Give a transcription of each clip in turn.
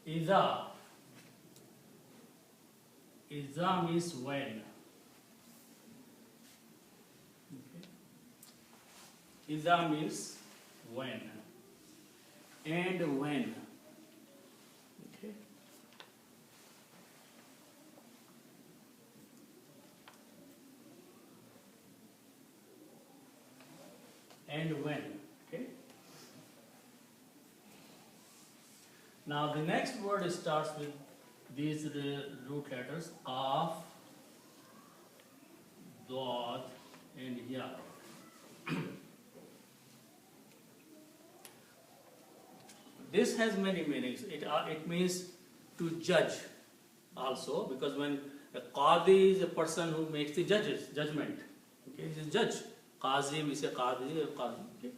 Iza. Iza means when. Okay. Iza means when. And when. Okay. And when. Okay. Now the next word starts with these root letters Qaf, Dad, and Ya. This has many meanings. It means to judge also, because when a Qadi is a person who makes the judgment. Okay, he's a judge. Qazi, we say Qadi or Qadi. Okay.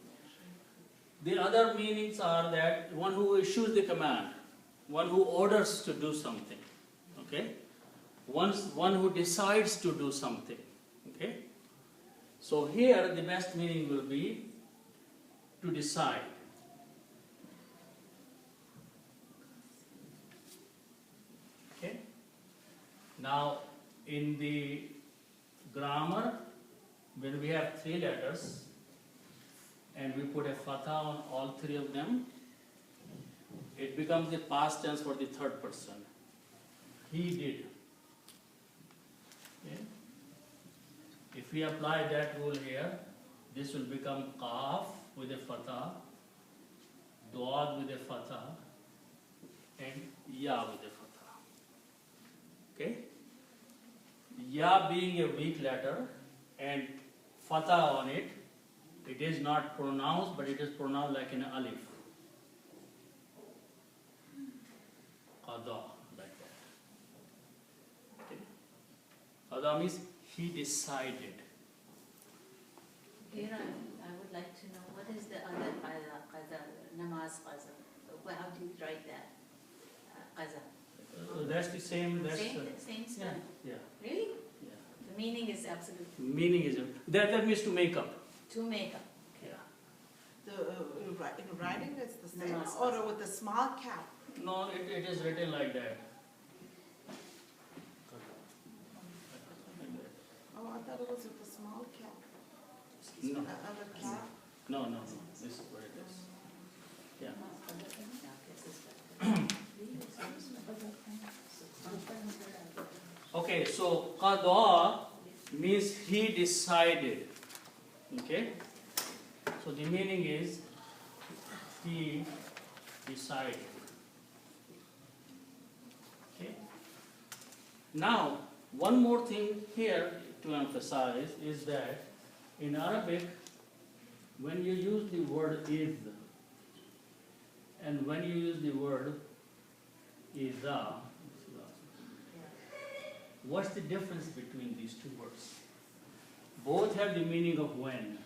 The other meanings are that one who issues the command, one who orders to do something, okay? One who decides to do something, okay? So here the best meaning will be to decide. Okay? Now in the grammar, when we have three letters, and we put a fatha on all three of them, it becomes the past tense for the third person. He did. Okay? If we apply that rule here, this will become Qaf with a fatha, Dad with a fatha, and Ya with a fatha. Okay? Ya being a weak letter and fatha on it, it is not pronounced, but it is pronounced like an alif. Qada, like that. Okay. Qada means he decided. Here I would like to know what is the other qaza, namaz qaza. How do you write that? Qaza. That's the same. That's Same stuff. Yeah. Really? Yeah. The meaning is absolutely. Meaning is that means to make up. To make up. Yeah. In writing it's the same, Namaz or qaza. with the small cap. No, it is written like that. Oh, I thought it was with the small cap. No, The other cap. no. This is what it is. Yeah. Okay, so qada means he decided. Okay? So the meaning is he decided. Okay? Now, one more thing here to emphasize is that in Arabic, when you use the word is and when you use the word iza, what's the difference between these two words? Both have the meaning of when.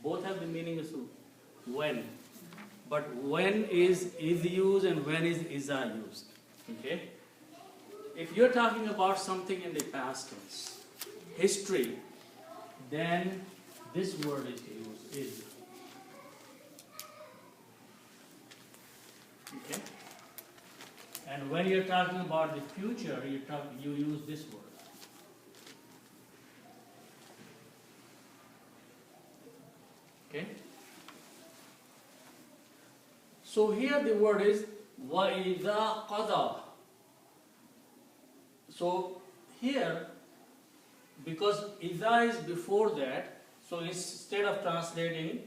Both have the meaning of when. But when is used and when is iza used. Okay? If you're talking about something in the past tense, history, then this word is used, is. Okay? And when you're talking about the future, you use this word. Okay? So here the word is وَإِذَا قَضَى. So here, because إِذَا is before that, so instead of translating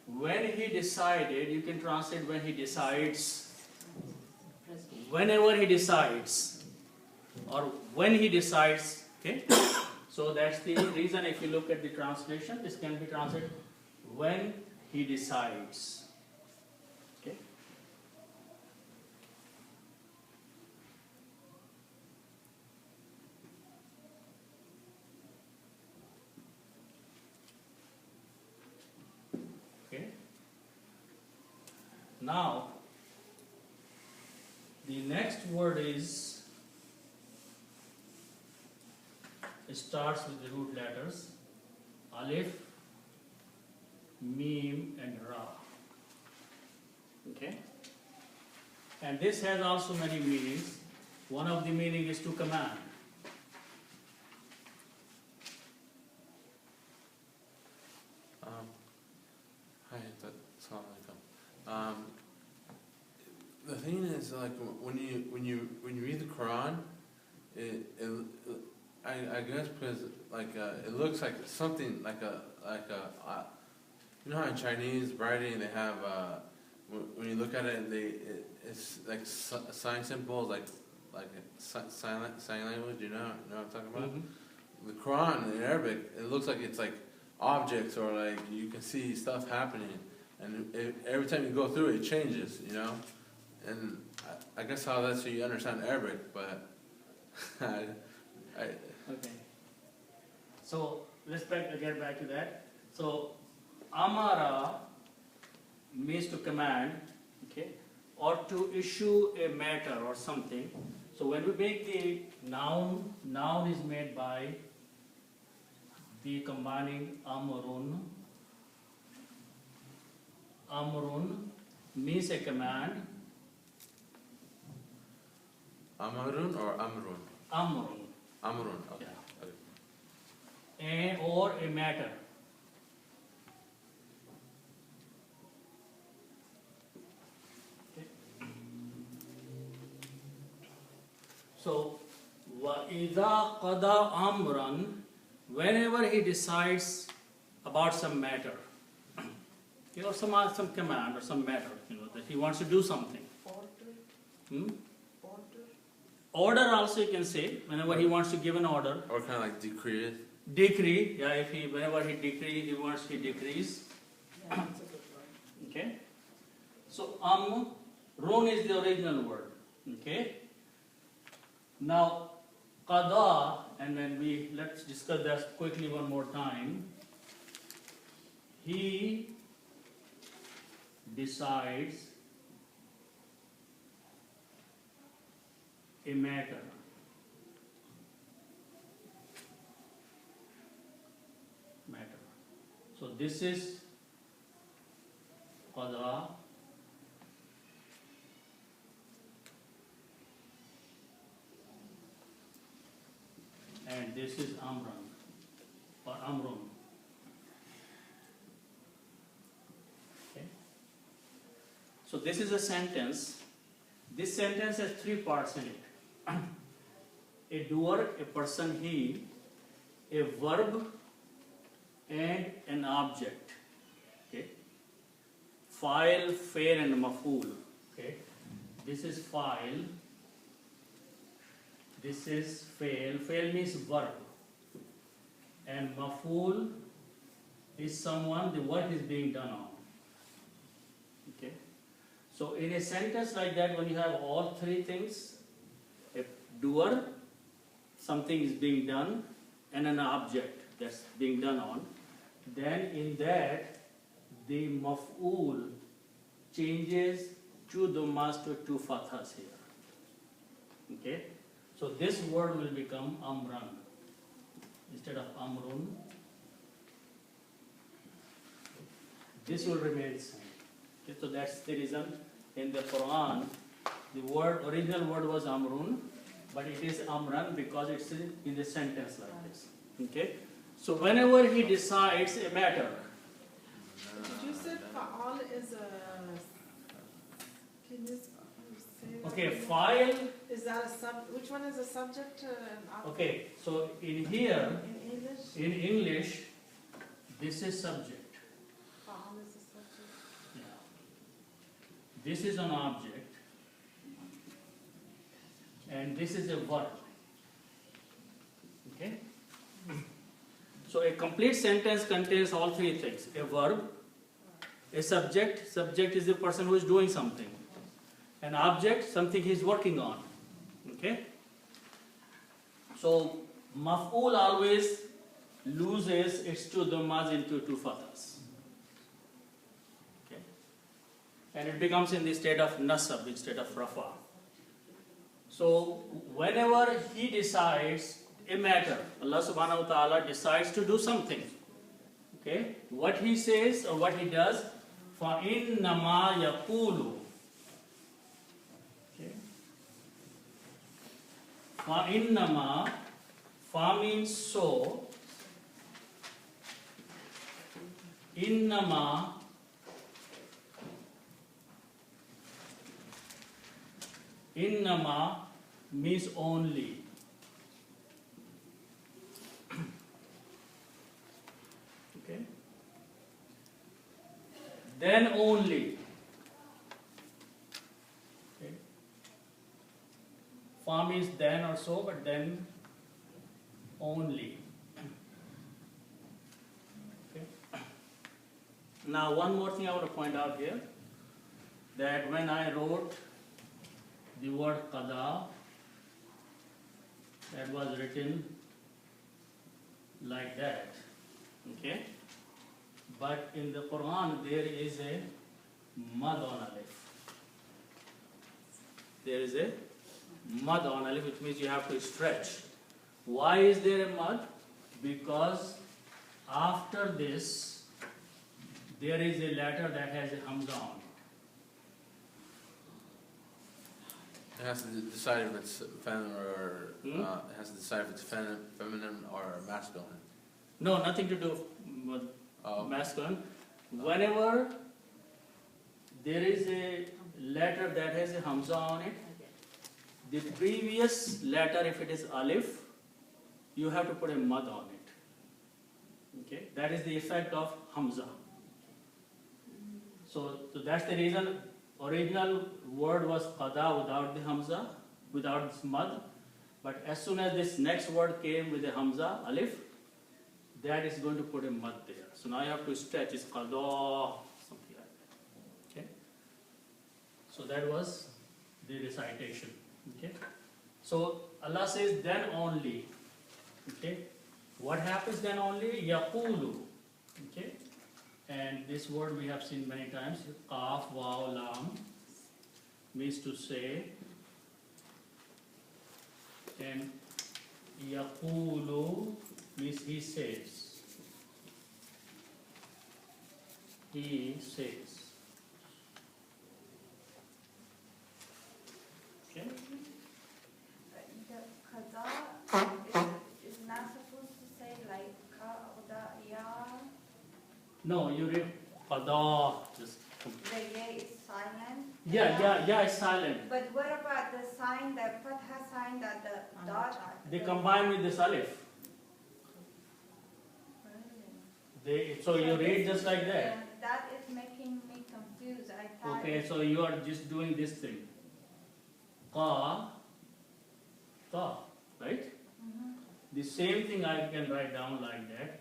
when he decided, you can translate when he decides. Whenever he decides, or when he decides. Okay? So that's the reason if you look at the translation, this can be translated when he decides. Okay? Okay? Now, the next word is, it starts with the root letters Alif, Mim, and Ra. Okay? And this has also many meanings. One of the meaning is to command. Hi, Assalamu alaikum. The thing is, like, when you read the Quran, I guess because like it looks like something like a you know how in Chinese writing they have when you look at it it's like sign symbols like sign language. You know what I'm talking about? Mm-hmm. The Quran in Arabic, it looks like it's like objects or like you can see stuff happening, and every time you go through it, it changes. You know, and I guess how that's so you understand Arabic, but Okay. So let's get back to that. So amara means to command, okay, or to issue a matter or something. So when we make the noun is made by the combining amrun. Amrun means a command. Amarun or Amrun? Amrun. Amrun. Okay. And or a matter. Okay. So, وَإِذَا قَضَى أَمْرًا, whenever he decides about some matter, okay, or some command or some matter, that he wants to do something. Order. Order. Order also you can say, whenever he wants to give an order. Or kind of like decree it. Decree, yeah, whenever he decrees. Yeah, that's a good word. Okay. So Run is the original word. Okay. Now qada, and then let's discuss that quickly one more time. He decides a matter. So this is qada. And this is amran or amrun. Okay. So this is a sentence. This sentence has three parts in it. A doer, a person, he, a verb, and an object. Okay. File, fail, and maf'ul. Okay. This is file. This is fail. Fail means verb. And maf'ul is someone the work is being done on. Okay. So in a sentence like that, when you have all three things, a doer, something is being done, and an object that's being done on, then in that the maf'ul changes two dhammas to two fathas here. Okay? So this word will become amran instead of amrun. This will remain the same. Okay? So that's the reason in the Quran the original word was amrun, but it is amran because it's in the sentence like this. Okay? So whenever he decides a matter, Did you say fa'al is a, can you say that? okay, file, Is that which one is a subject and object? okay, so in here, In English? in English, this is subject. Fa'al is a subject. Yeah. This is an object, and this is a verb. Okay? So a complete sentence contains all three things. A verb, a subject is the person who is doing something. An object, something he is working on. Okay? So maf'ul always loses its two dhammas into two fathas. Okay? And it becomes in the state of nasab instead of rafa. So whenever he decides a matter, Allah subhanahu wa ta'ala decides to do something. Okay, what he says or what he does, فَإِنَّمَا يَقُولُ. Okay. فَإِنَّمَا, fa means so, innama means only. Okay. Then only. Okay. Fa means then or so, but then only. Okay. Now one more thing I want to point out here, that when I wrote the word qada, that was written like that, okay? But in the Quran there is a mad on alif. There is a mad on alif, which means you have to stretch. Why is there a mad? Because after this there is a letter that has a hamza on it. It has to decide if it's feminine or it has to decide if it's feminine or masculine. No, nothing to do with masculine. Whenever there is a letter that has a hamza on it, the previous letter, if it is alif, you have to put a mad on it. Okay, that is the effect of hamza. So that's the reason original word was qada without the hamza, without this mad. But as soon as this next word came with the hamza, alif, that is going to put a mad there. So now you have to stretch, it's qada, something like that. Okay. So that was the recitation. Okay. So Allah says then only. Okay. What happens then only? Yaqulu. Okay. And this word we have seen many times. Qaf, waw, lam means to say. And yaqulu means he says. He says. Okay. The qada is not supposed to say like qada ya. No, you read qada. Just The ya is silent. yeah, it's silent. But what about the sign, the fatha sign that the dot? They combine with this alif. So you read just like that. Yeah, that is making me confused. I thought. Okay, so you are just doing this thing. Qa, ta, right? Mhm. The same thing I can write down like that.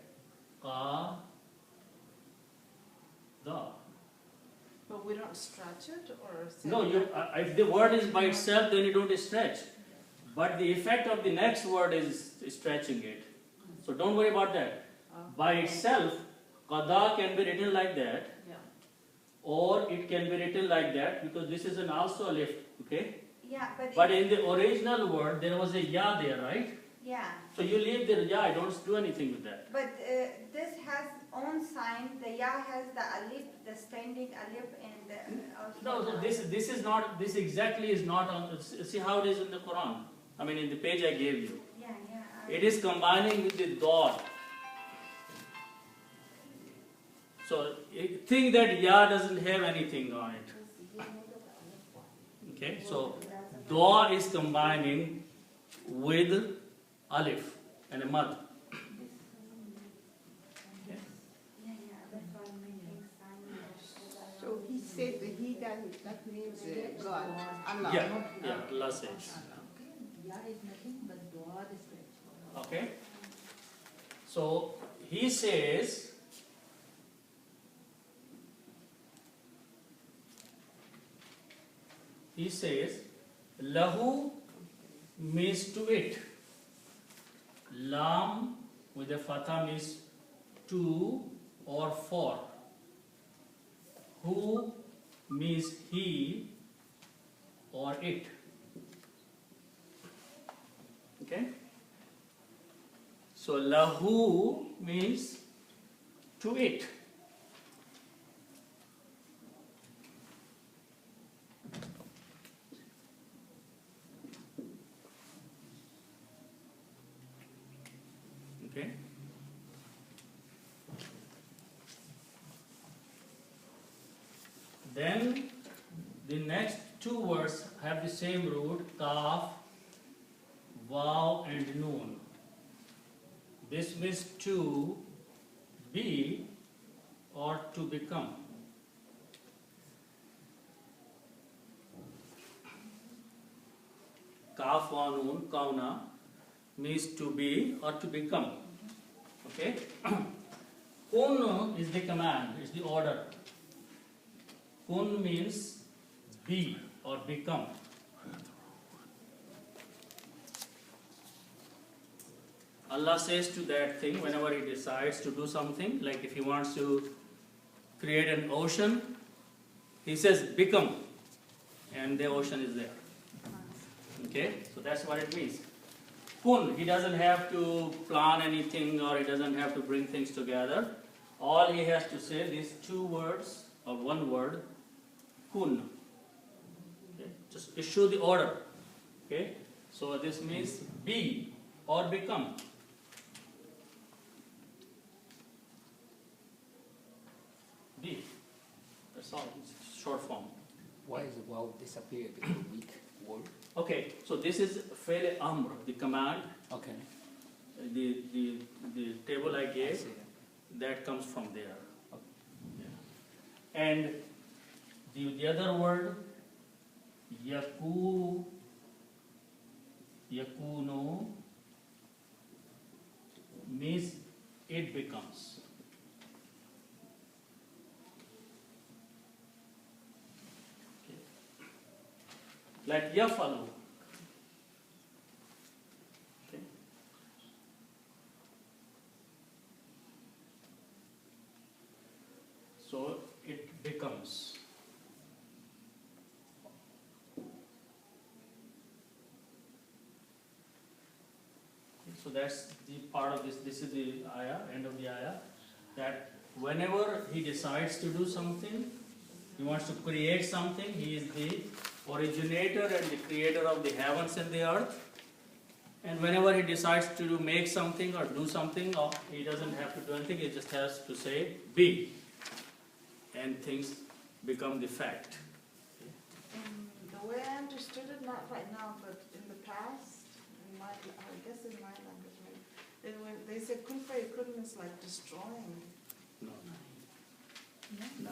Qa, da. But we don't stretch it or say No, if the word is by itself, then you don't stretch. But the effect of the next word is stretching it. So don't worry about that. By itself, qada can be written like that, or it can be written like that, because this is an also alif, okay? Yeah, But in the original word, there was a ya there, right? yeah. So you leave the ya, don't do anything with that. But this has own sign. The ya has the alif, the standing alif, and the also. No, this is not. This exactly is not on. See how it is in the Quran. I mean, in the page I gave you. Yeah. It is combining with the dot. So think that ya doesn't have anything on it. Okay, so dua is combining with alif and a mad. Okay. That's why I'm making sign. So he said that he doesn't, that means God, Allah. Yeah, Allah says. Okay. So he says, lahu means to it. Lam with a fatha means to or for. Who means he or it. Okay? So lahu means to it. Okay. Then the next two words have the same root, kaf, waw and noon. This means to be or to become. Kaf, waw, noon, kauna means to be or to become. Okay? Kun is the command, is the order. Kun means be or become. Allah says to that thing whenever He decides to do something, like if He wants to create an ocean, He says become, and the ocean is there. Okay, so that's what it means. Kun, He doesn't have to plan anything or He doesn't have to bring things together. All He has to say, these two words or one word, kun. Okay? Just issue the order. Okay, so this means be or become. Be. That's all. It's short form. Why is wow disappeared in the weak word? Okay, so this is Fi'l Amr, the command, Okay. the table I I gave, see. that comes from there. Okay. Yeah. And the other word, yakuno, means it becomes. Okay. Like yafalu. Okay. So it becomes. So that's the part of this. This is the ayah, end of the ayah. That whenever He decides to do something, He wants to create something, He is the originator and the creator of the heavens and the earth. And whenever He decides to make something or do something, or He doesn't have to do anything, He just has to say, be. And things become the fact. The way I understood it, not right now, but in the past, in my, I guess in my language, maybe, when they said kun fayakun is like destroying. No. No.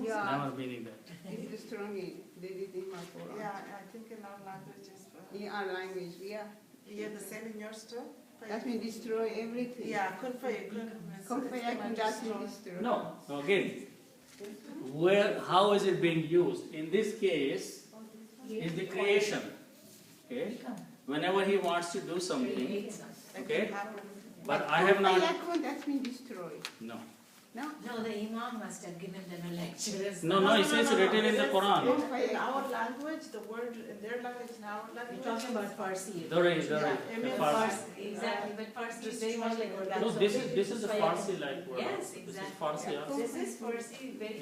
Yeah. Never meaning that. It's strong. They did in my Quran. Yeah, I think in our languages. In our language, yeah. Yeah, the same in yours too? That means destroy everything. Yeah, kun fayakun. Come for that means destroy. No. Again, how is it being used? In this case, is the creation. Okay? Whenever He wants to do something, okay? But I have not. That means destroy. No. No? No, the Imam must have given them a lecture. No, it says written in the Quran. In our language, the word, in their language, in our language. You're talking about Farsi. Dari. Yeah, it means Farsi. Exactly, but Farsi is Destroy very much like or that. No, So this is a Farsi. Farsi like word. Yes, This is exactly. Farsi. This is Farsi, very